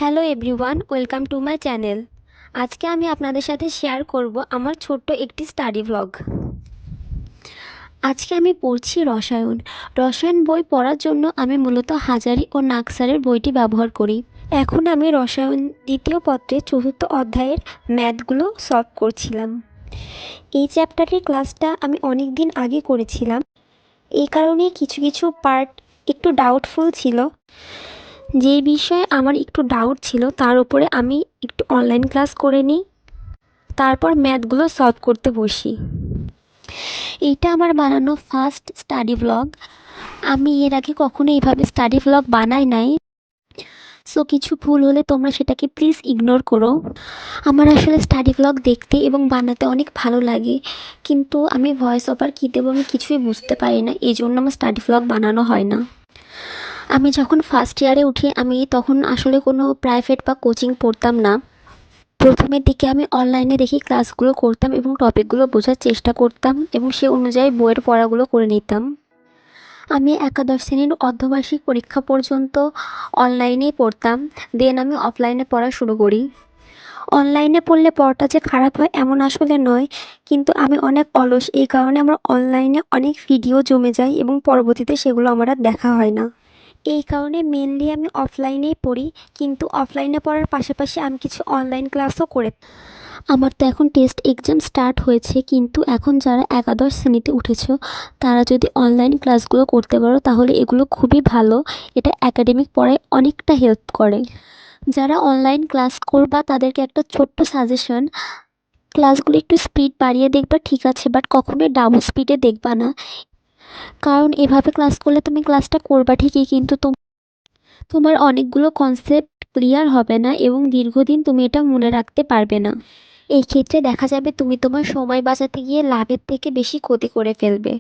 Hello everyone, welcome to my channel. আজকে আমি আপনাদের সাথে শেয়ার করব আমার ছোট্ট একটি স্টাডি ভ্লগ। আজকে আমি পড়ছি রসায়ন। রসায়ন বই পড়ার জন্য আমি মূলত হাজারি ও নাকসারের বইটি ব্যবহার করি। এখন আমি রসায়ন দ্বিতীয় পত্রের চতুর্থ অধ্যায়ের ম্যাথগুলো সলভ করছিলাম। এই চ্যাপ্টারের ক্লাসটা আমি অনেক দিন আগে করেছিলাম, এই কারণে কিছু কিছু পার্ট একটু ডাউটফুল ছিল। যে বিষয়ে আমার একটু ডাউট ছিল তার উপরে আমি একটু অনলাইন ক্লাস করে নিই, তারপর ম্যাথগুলো সলভ করতে বসি। এইটা আমার বানানো ফার্স্ট স্টাডি ভ্লগ। আমি এর আগে কখনো এইভাবে স্টাডি ভ্লগ বানাই নাই, সো কিছু ভুল হলে তোমরা সেটাকে প্লিজ ইগনোর করো। আমার আসলে স্টাডি ভ্লগ দেখতে এবং বানাতে অনেক ভালো লাগে, কিন্তু আমি ভয়েস ওভার কী দেবো আমি কিছুই বুঝতে পারি না, এই জন্য আমার স্টাডি ভ্লগ বানানো হয় না। আমি যখন ফার্স্ট ইয়ারে উঠি আমি তখন আসলে কোনো প্রাইভেট বা কোচিং পড়তাম না। প্রথমের দিকে আমি অনলাইনে দেখি ক্লাসগুলো করতাম এবং টপিকগুলো বোঝার চেষ্টা করতাম এবং সে অনুযায়ী বইয়ের পড়াগুলো করে নিতাম। আমি একাদশ শ্রেণীর অর্ধবার্ষিক পরীক্ষা পর্যন্ত অনলাইনেই পড়তাম, দেন আমি অফলাইনে পড়া শুরু করি। অনলাইনে পড়লে পড়াটা যে খারাপ হয় এমন আসলে নয়, কিন্তু আমি অনেক অলস, এই কারণে আমার অনলাইনে অনেক ভিডিও জমে যায় এবং পরবর্তীতে সেগুলো আমার আর দেখা হয় না। এই কারণে মেনলি আমি অফলাইনেই পড়ি, কিন্তু অফলাইনে পড়ার পাশাপাশি আমি কিছু অনলাইন ক্লাসও করে। আমার তো এখন টেস্ট এক্সাম স্টার্ট হয়েছে, কিন্তু এখন যারা একাদশ শ্রেণীতে উঠেছো তারা যদি অনলাইন ক্লাসগুলো করতে পারো তাহলে এগুলো খুবই ভালো। এটা একাডেমিক পড়ায় অনেকটা হেল্প করে। যারা অনলাইন ক্লাস করবা তাদেরকে একটা ছোট্ট সাজেশন, ক্লাসগুলো একটু স্পিড বাড়িয়ে দেখবা ঠিক আছে, বাট কখনোই ডাবল স্পিডে দেখবা না। কারণ এভাবে ক্লাস করলে তুমি ক্লাসটা করবা ঠিকই, কিন্তু তোমার অনেকগুলো কনসেপ্ট ক্লিয়ার হবে না এবং দীর্ঘদিন তুমি এটা মনে রাখতে পারবে না। এই ক্ষেত্রে দেখা যাবে তুমি তোমার সময় বাঁচাতে গিয়ে লাভের থেকে বেশি ক্ষতি করে ফেলবে।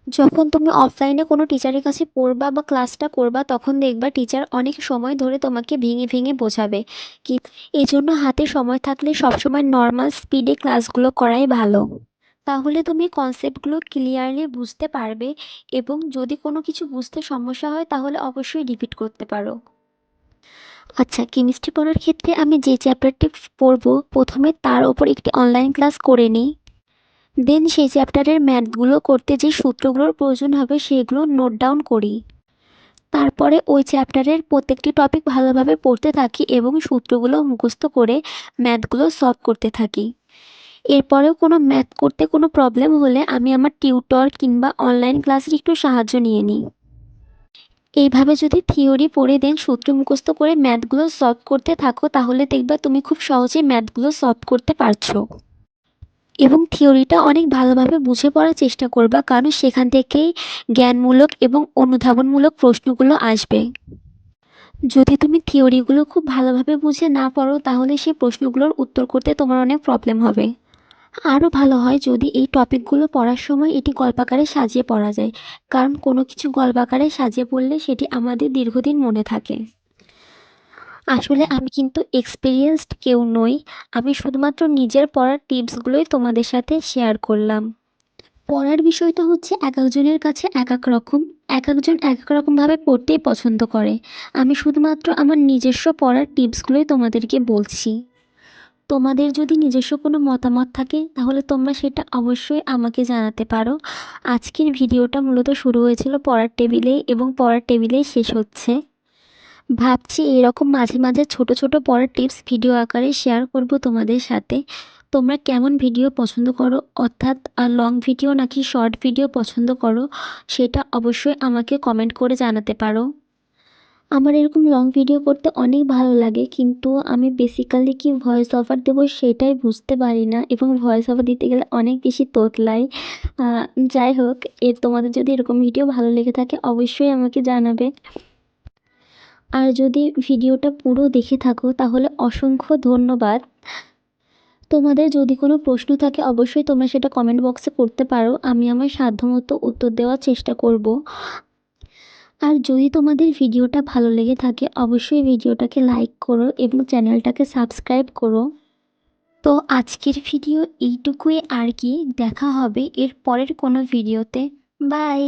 যখন তুমি অফলাইনে কোনো টিচারের কাছে পড়বা বা ক্লাসটা করবা তখন দেখবা টিচার অনেক সময় ধরে তোমাকে ভেঙে ভেঙে বোঝাবে। কি এজন্য হাতে সময় থাকলে সবসময় নর্মাল স্পিডে ক্লাসগুলো করাই ভালো। তাহলে তুমি কনসেপ্টগুলো ক্লিয়ারলি বুঝতে পারবে এবং যদি কোনো কিছু বুঝতে সমস্যা হয় তাহলে অবশ্যই রিপিট করতে পারো। আচ্ছা, কেমিস্ট্রি পড়ার ক্ষেত্রে আমি যে চ্যাপ্টারটি পড়বো প্রথমে তার ওপর একটি অনলাইন ক্লাস করে নিই, দেন সেই চ্যাপ্টারের ম্যাথগুলো করতে যে সূত্রগুলোর প্রয়োজন হবে সেগুলো নোট ডাউন করি। তারপরে ওই চ্যাপ্টারের প্রত্যেকটি টপিক ভালোভাবে পড়তে থাকি এবং সূত্রগুলো মুখস্থ করে ম্যাথগুলো সলভ করতে থাকি। এরপরেও কোনো ম্যাথ করতে কোনো প্রবলেম হলে আমি আমার টিউটর কিংবা অনলাইন ক্লাসের একটু সাহায্য নিয়ে নিই। এইভাবে যদি থিওরি পড়ে দেন সূত্র মুখস্থ করে ম্যাথগুলো সলভ করতে থাকো তাহলে দেখবা তুমি খুব সহজেই ম্যাথগুলো সলভ করতে পারছো। এবং থিওরিটা অনেক ভালোভাবে বুঝে পড়ার চেষ্টা করবা, কারণ সেখান থেকেই জ্ঞানমূলক এবং অনুধাবনমূলক প্রশ্নগুলো আসবে। যদি তুমি থিওরিগুলো খুব ভালোভাবে বুঝে না পড়ো তাহলে সেই প্রশ্নগুলোর উত্তর করতে তোমার অনেক প্রবলেম হবে। আরও ভালো হয় যদি এই টপিকগুলো পড়ার সময় এটি গল্পাকারে সাজিয়ে পড়া যায়, কারণ কোনো কিছু গল্পাকারে সাজিয়ে পড়লে সেটি আমাদের দীর্ঘদিন মনে থাকে। আসলে আমি কিন্তু এক্সপিরিয়েন্সড কেউ নই, আমি শুধুমাত্র নিজের পড়ার টিপসগুলোই তোমাদের সাথে শেয়ার করলাম। পড়ার বিষয়টা হচ্ছে এক একজনের কাছে এক এক রকম, এক একজন এক এক রকমভাবে পড়তেই পছন্দ করে। আমি শুধুমাত্র আমার নিজস্ব পড়ার টিপসগুলোই তোমাদেরকে বলছি। তোমাদের যদি নিজস্ব কোনো মতামত থাকে তাহলে তোমরা সেটা অবশ্যই আমাকে জানাতে পারো। আজকের ভিডিওটা মূলত শুরু হয়েছিল পড়ার টেবিলে এবং পড়ার টেবিলেই শেষ হচ্ছে। ভাবছি এরকম মাঝে মাঝে ছোট ছোট পড়ার টিপস ভিডিও আকারে শেয়ার করব তোমাদের সাথে। তোমরা কেমন ভিডিও পছন্দ করো, অর্থাৎ লং ভিডিও নাকি শর্ট ভিডিও পছন্দ করো, সেটা অবশ্যই আমাকে কমেন্ট করে জানাতে পারো। আমার এরকম লং ভিডিও করতে অনেক ভালো লাগে, কিন্তু আমি বেসিক্যালি কি ভয়েস ওভার দেবো সেটাই বুঝতে পারি না এবং ভয়েস ওভার দিতে গেলে অনেক বেশি তোতলাই। যাই হোক, তোমাদের যদি এরকম ভিডিও ভালো লেগে থাকে অবশ্যই আমাকে জানাবে। আর যদি ভিডিওটা পুরো দেখে থাকো তাহলে অসংখ্য ধন্যবাদ। তোমাদের যদি কোনো প্রশ্ন থাকে অবশ্যই তোমরা সেটা কমেন্ট বক্সে করতে পারো, আমি আমার সাধ্যমতো উত্তর দেওয়ার চেষ্টা করব। আর যদি তোমাদের ভিডিওটা ভালো লেগে থাকে অবশ্যই ভিডিওটাকে লাইক করো এবং চ্যানেলটাকে সাবস্ক্রাইব করো। তো আজকের ভিডিও এইটুকুই আর কি, দেখা হবে এর পরের কোনো ভিডিওতে। বাই।